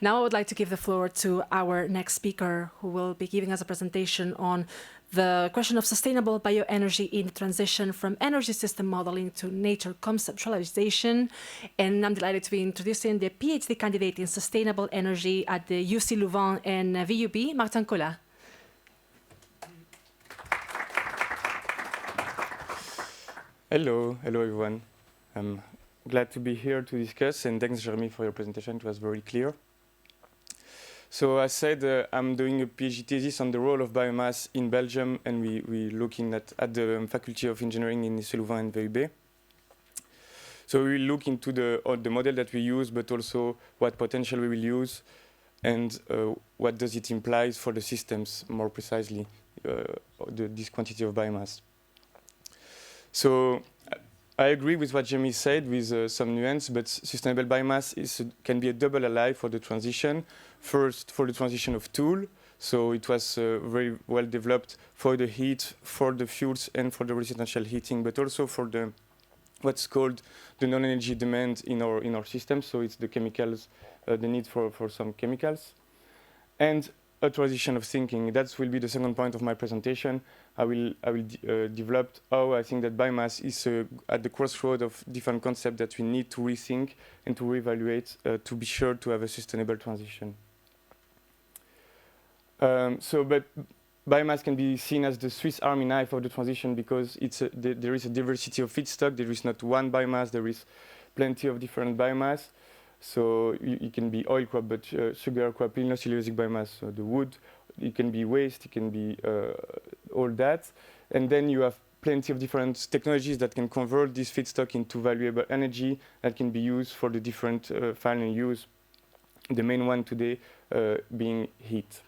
Now I would like to give the floor to our next speaker, who will be giving us a presentation on the question of sustainable bioenergy in transition from energy system modeling to nature conceptualization. And I'm delighted to be introducing the PhD candidate in sustainable energy at the UCLouvain VUB, Martin Colla. Hello everyone. I'm glad to be here to discuss, and thanks Jérémie for your presentation. It was very clear. So as said, I'm doing a PhD thesis on the role of biomass in Belgium, and we're looking at the Faculty of Engineering in UCLouvain VUB. So we will look into the model that we use, but also what potential we will use, and what does it imply for the systems, more precisely, this quantity of biomass. So I agree with what Jérémie said, with some nuance, but sustainable biomass can be a double ally for the transition. First, for the transition of tool, so it was very well developed for the heat, for the fuels, and for the residential heating, but also for the what's called the non-energy demand in our system. So it's the chemicals, the need for some chemicals, and a transition of thinking. That will be the second point of my presentation. I will develop how I think that biomass is at the crossroad of different concepts that we need to rethink and to reevaluate to be sure to have a sustainable transition. But biomass can be seen as the Swiss Army knife of the transition, because there is a diversity of feedstock. There is not one biomass. There is plenty of different biomass. So it can be oil crop, but sugar crop, lignocellulosic biomass, so the wood. It can be waste. It can be all that. And then you have plenty of different technologies that can convert this feedstock into valuable energy that can be used for the different final use. The main one today being heat.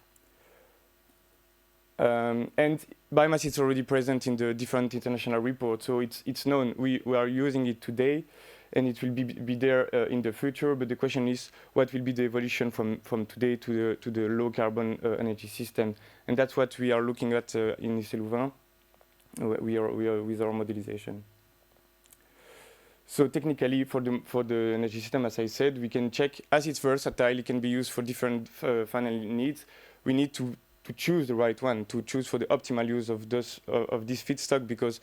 And biomass is already present in the different international reports, so it's known. We are using it today, and it will be there in the future. But the question is, what will be the evolution from today to the low carbon energy system? And that's what we are looking at in UCLouvain. We are with our modelization. So technically, for the energy system, as I said, we can check as it's versatile. It can be used for different final needs. We need to choose the right one, to choose for the optimal use of this feedstock, because,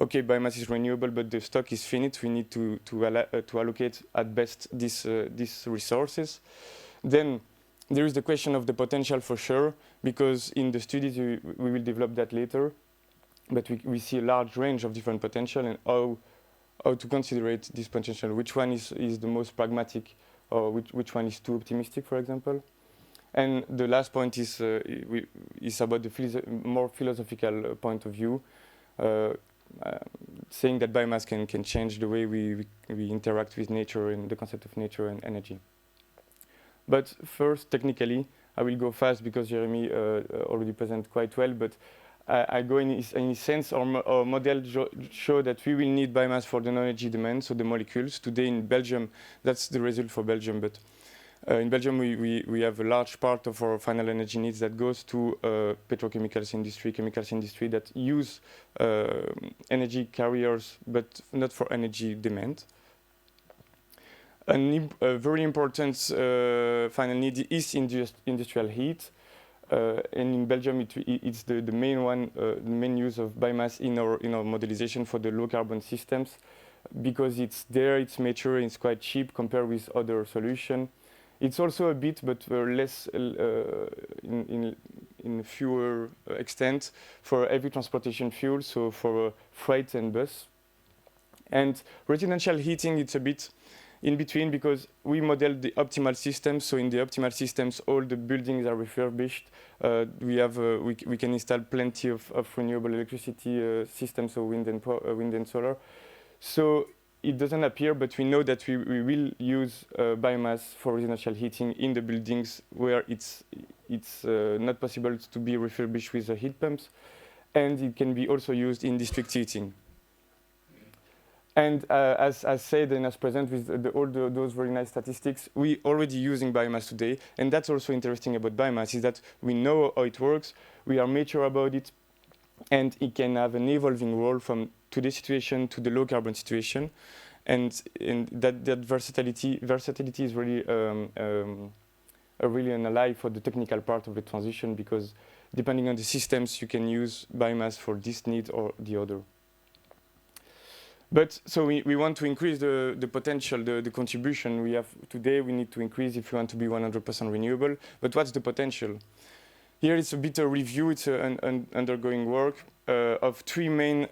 okay, biomass is renewable, but the stock is finite. We need to allocate at best these resources. Then there is the question of the potential, for sure, because in the studies we will develop that later. But we see a large range of different potential, and how to consider this potential. Which one is the most pragmatic, or which one is too optimistic, for example. And the last point is about the more philosophical point of view, saying that biomass can change the way we interact with nature and the concept of nature and energy. But first, technically, I will go fast because Jérémie already presented quite well, but I go in a sense, our model show that we will need biomass for the non-energy demand, so the molecules. Today in Belgium, that's the result for Belgium, but in Belgium, we have a large part of our final energy needs that goes to petrochemicals industry, chemicals industry that use energy carriers, but not for energy demand. A very important final need is industrial heat. And in Belgium, it's the main one, the main use of biomass in our modelization for the low carbon systems, because it's there, it's mature, it's quite cheap compared with other solutions. It's also a bit, but less in fewer extent for heavy transportation fuel, so for freight and bus. And residential heating, it's a bit in between, because we model the optimal systems. So in the optimal systems, all the buildings are refurbished. We can install plenty of renewable electricity systems, so wind and solar. So it doesn't appear, but we know that we will use biomass for residential heating in the buildings where it's not possible to be refurbished with the heat pumps, and it can be also used in district heating. And as said and as presented with all those very nice statistics, we already using biomass today, and that's also interesting about biomass, is that we know how it works, we are mature about it, and it can have an evolving role from today's situation to the low carbon situation, and that versatility is really really an ally for the technical part of the transition, because depending on the systems, you can use biomass for this need or the other. But so we want to increase the potential, the contribution we have today. We need to increase if we want to be 100% renewable. But what's the potential? Here it's a bit of review. It's an undergoing work of 3 main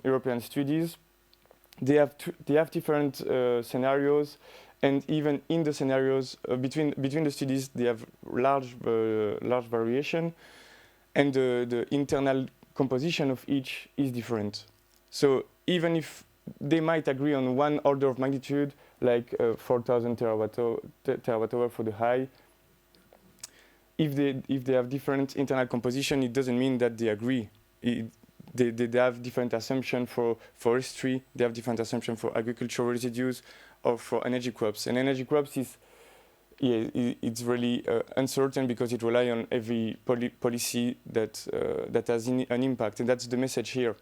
European studies. They have different scenarios, and even in the scenarios between the studies, they have large variation, and the internal composition of each is different. So even if they might agree on one order of magnitude, like 4,000 terawatt-hour for the high, if they have different internal composition, it doesn't mean that they agree. They have different assumptions for forestry, they have different assumptions for agricultural residues, or for energy crops. And energy crops it's really uncertain, because it relies on every policy that has an impact, and that's the message here.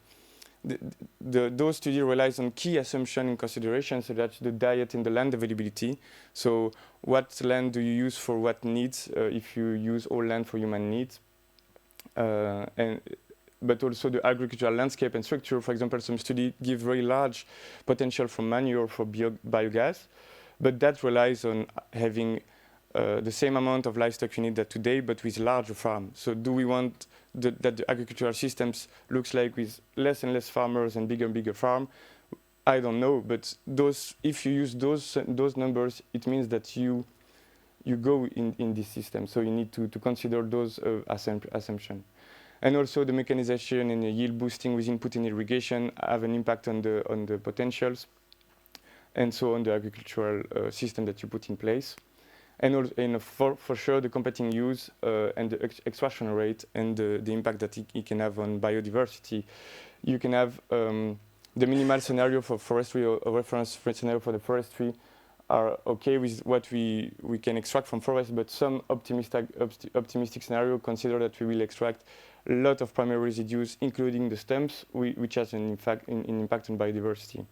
Those studies relies on key assumptions and considerations, so that's the diet and the land availability. So what land do you use for what needs, if you use all land for human needs, but also the agricultural landscape and structure. For example, some studies give very large potential for manure for biogas, but that relies on having the same amount of livestock you need that today, but with larger farms. So do we want that the agricultural systems looks like with less and less farmers and bigger farm? I don't know, but if you use those numbers, it means that you go in this system. So you need to consider those assumptions. And also the mechanization and the yield boosting with input in irrigation have an impact on the potentials, and so on the agricultural system that you put in place. And for sure, the competing use and the extraction rate and the impact that it can have on biodiversity. You can have the minimal scenario for forestry, or reference scenario for the forestry, are okay with what we can extract from forest, but some optimistic scenario consider that we will extract a lot of primary residues, including the stems, which has an impact on biodiversity.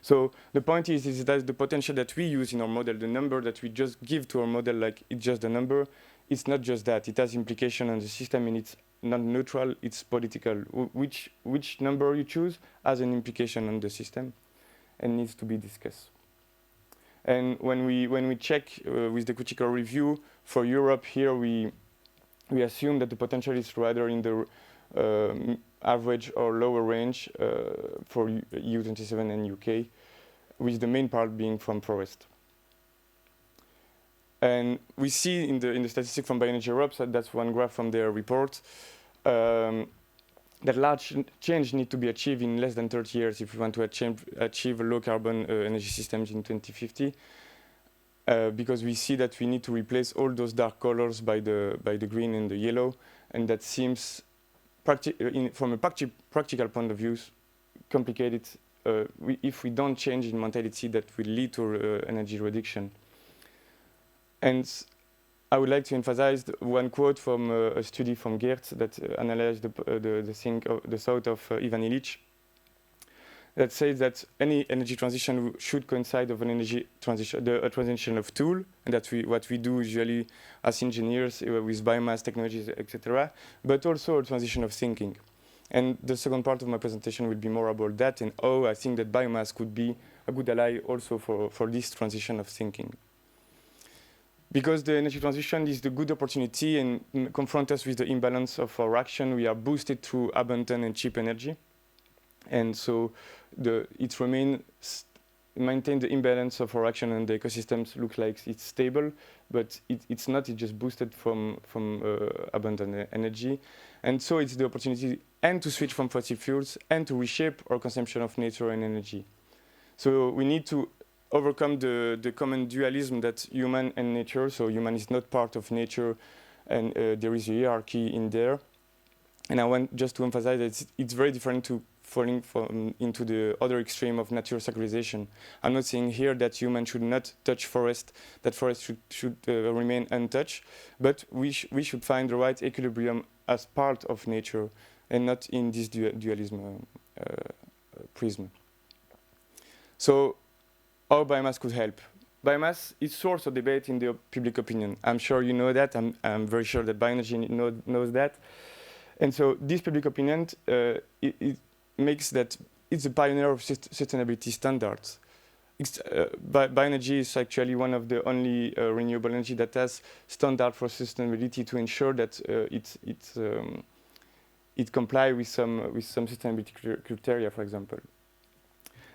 So the point is that the potential that we use in our model, the number that we just give to our model, like it's just a number, it's not just that. It has implication on the system, and it's not neutral, it's political. Which number you choose has an implication on the system and needs to be discussed. And when we check with the critical review for Europe, here we assume that the potential is rather in the average or lower range for EU27 and UK, with the main part being from forest. And we see in the statistic from Bioenergy Europe, so that's one graph from their report, that large change need to be achieved in less than 30 years if we want to achieve low carbon energy systems in 2050. Because we see that we need to replace all those dark colors by the green and the yellow, and that seems from a practical point of view complicated. If we don't change in mentality, that will lead to energy reduction. And I would like to emphasize one quote from a study from Geert that analyzed the thought of Ivan Illich, that says that any energy transition should coincide with an energy transition, a transition of tool, and that what we do usually as engineers with biomass technologies, etc., but also a transition of thinking. And the second part of my presentation will be more about that and how I think that biomass could be a good ally also for this transition of thinking. Because the energy transition is the good opportunity and confront us with the imbalance of our action. We are boosted through abundant and cheap energy. And so it maintain the imbalance of our action, and the ecosystems look like it's stable, but it's not. It's just boosted from abundant energy. And so it's the opportunity and to switch from fossil fuels and to reshape our consumption of nature and energy. So we need to overcome the common dualism that human and nature, so human is not part of nature, and there is a hierarchy in there. And I want just to emphasize that it's very different to falling into the other extreme of natural sacralization. I'm not saying here that humans should not touch forest, that forest should remain untouched, but we should find the right equilibrium as part of nature and not in this dualism prism. So how biomass could help? biomass is source of debate in the public opinion. I'm sure you know that. I'm very sure that Bioenergy knows that. And so this public opinion, it makes that it's a pioneer of sustainability standards. Bioenergy is actually one of the only renewable energy that has standard for sustainability to ensure that it complies with some sustainability criteria, for example.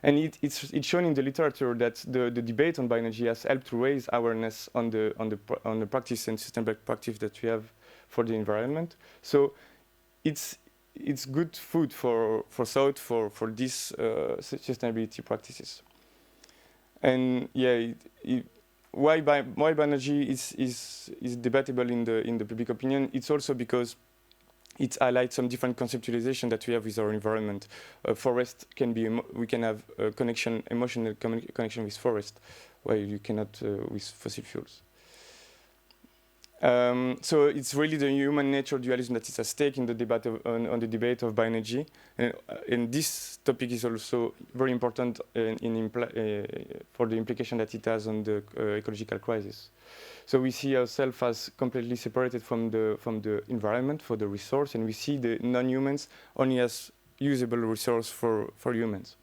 And it's shown in the literature that the debate on bioenergy has helped to raise awareness on the practice and sustainable practice that we have for the environment. So it's good food for thought for these sustainability practices. And yeah, why bioenergy is debatable in the public opinion? It's also because it highlights some different conceptualization that we have with our environment. Forest can be, we can have a connection, emotional connection with forest, while you cannot with fossil fuels. So it's really the human nature dualism that is at stake in the debate on the debate of bioenergy, and this topic is also very important for the implication that it has on the ecological crisis. So we see ourselves as completely separated from the environment, for the resource, and we see the non-humans only as usable resource for humans.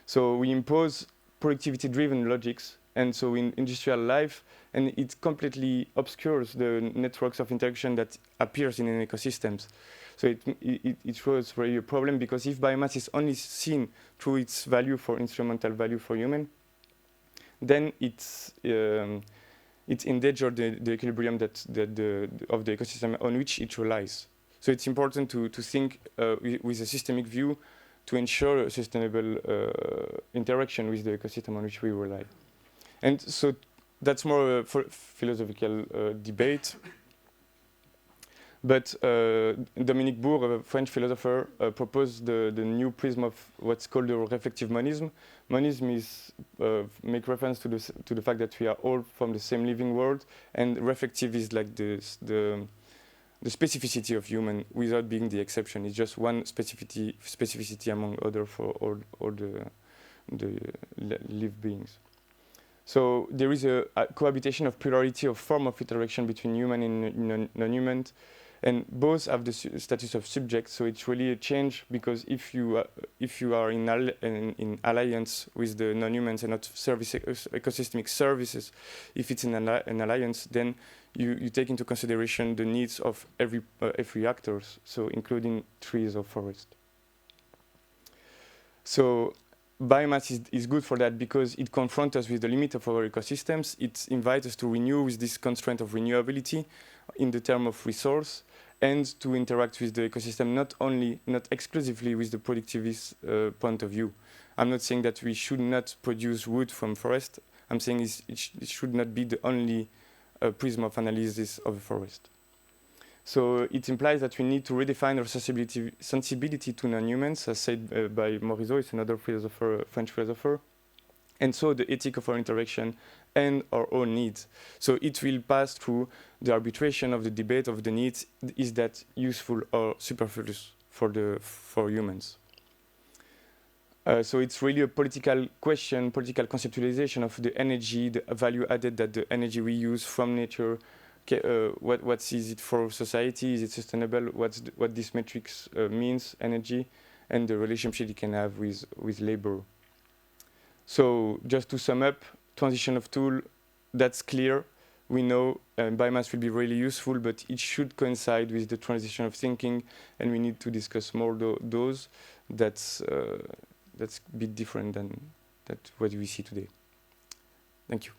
So we impose productivity-driven logics, and so in industrial life, and it completely obscures the networks of interaction that appears in an ecosystems. So it shows really a problem, because if biomass is only seen through its value for instrumental value for human, then it's endangered the equilibrium of the ecosystem on which it relies. So it's important to think with a systemic view to ensure a sustainable interaction with the ecosystem on which we rely. And so that's more a philosophical debate. But Dominique Bourg, a French philosopher, proposed the new prism of what's called the reflective monism. Monism is make reference to the fact that we are all from the same living world, and reflective is like the specificity of human without being the exception. It's just one specificity among other for all the lived beings. So there is a cohabitation of plurality of form of interaction between human and non-human, and both have the status of subject. So it's really a change, because if you are in alliance with the non-humans and not ecosystemic services, if it's in an alliance, then you take into consideration the needs of every actors, so including trees or forest. So biomass is good for that, because it confronts us with the limit of our ecosystems. It invites us to renew with this constraint of renewability in the term of resource, and to interact with the ecosystem not exclusively with the productivist point of view. I'm not saying that we should not produce wood from forest. I'm saying it should not be the only prism of analysis of a forest. So it implies that we need to redefine our sensibility to non-humans, as said by Morisot, it's another philosopher, French philosopher, and so the ethic of our interaction and our own needs. So it will pass through the arbitration of the debate of the needs. Is that useful or superfluous for humans? So it's really a political question, political conceptualization of the energy, the value added that the energy we use from nature. What is it for society? Is it sustainable? What this matrix means, energy, and the relationship it can have with labor. So just to sum up, transition of tool, that's clear. We know biomass will be really useful, but it should coincide with the transition of thinking, and we need to discuss more those. That's a bit different than what we see today. Thank you.